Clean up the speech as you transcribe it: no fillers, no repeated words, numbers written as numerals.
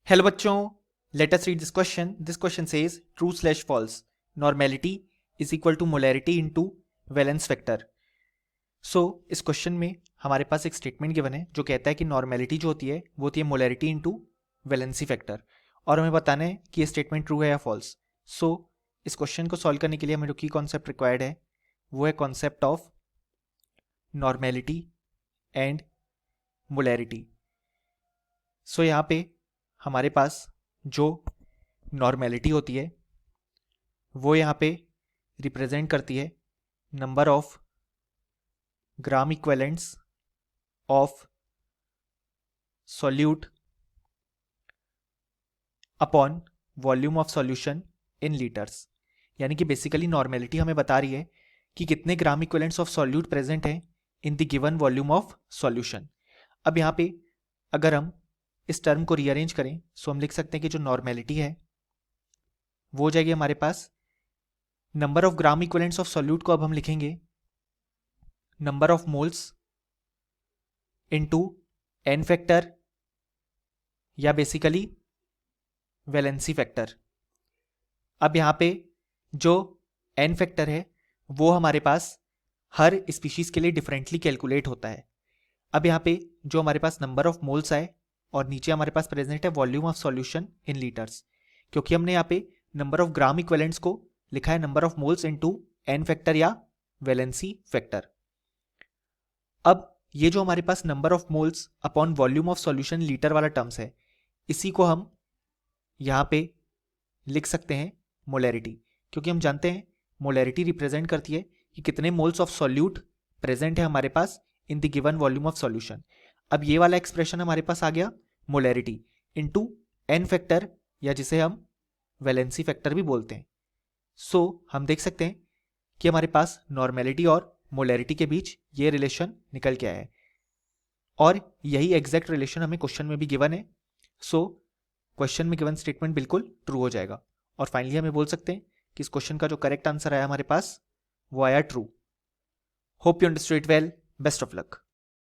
Hello बच्चों, let us read this question. This question says true slash false normality is equal to molarity into valence vector. So इस question में हमारे पास एक statement given है जो कहता है कि नॉर्मेलिटी जो होती है वो होती है मोलैरिटी इनटू वैलेंसी फैक्टर, और हमें बताना है कि ये स्टेटमेंट ट्रू है या फॉल्स. सो इस क्वेश्चन को सॉल्व करने के लिए हमें जो की कॉन्सेप्ट रिक्वायर्ड है वो है concept of normality and molarity. So यहाँ पे हमारे पास जो नॉर्मेलिटी होती है वो यहाँ पे रिप्रेजेंट करती है number of gram equivalents of solute upon volume of solution in litres. यानी कि बेसिकली नॉर्मेलिटी हमें बता रही है कि कितने ग्राम इक्विवेलेंट्स ऑफ सॉल्यूट प्रेजेंट हैं इन the given volume of solution. अब यहाँ पे अगर हम इस टर्म को रीअरेंज करें सो हम लिख सकते हैं कि जो नॉर्मेलिटी है वो हो जाएगी हमारे पास number of gram equivalents of solute को अब हम लिखेंगे number of moles into n factor या बेसिकली वैलेंसी फैक्टर. अब यहाँ पे जो एन फैक्टर है वो हमारे पास हर स्पीशीज के लिए डिफरेंटली कैलकुलेट होता है. अब यहाँ पे जो हमारे पास नंबर ऑफ मोल्स आए और नीचे हमारे पास प्रेजेंट है volume of solution in litres, क्योंकि हमने यहाँ पे नंबर ऑफ ग्राम इक्विवेलेंट्स को लिखा है number of moles into n factor या वैलेंसी फैक्टर. अब ये जो हमारे पास number of moles upon volume of solution litre वाला टर्म्स है इसी को हम यहाँ पे लिख सकते हैं मोलैरिटी, क्योंकि हम जानते हैं मोलैरिटी रिप्रेजेंट करती है कि कितने मोल्स ऑफ सॉल्यूट प्रेजेंट है हमारे पास in the given volume of solution. अब ये वाला एक्सप्रेशन हमारे पास आ गया मोलैरिटी इनटू एन फैक्टर या जिसे हम वैलेंसी फैक्टर भी बोलते हैं. सो हम देख सकते हैं कि हमारे पास नॉर्मेलिटी और मोलैरिटी के बीच ये रिलेशन निकल के आया है और यही एग्जैक्ट रिलेशन हमें क्वेश्चन में भी गिवन है. सो क्वेश्चन में गिवन स्टेटमेंट बिल्कुल ट्रू हो जाएगा और फाइनली हमें बोल सकते हैं कि इस क्वेश्चन का जो करेक्ट आंसर आया हमारे पास वो आया true. Hope you understood it well. Best of luck.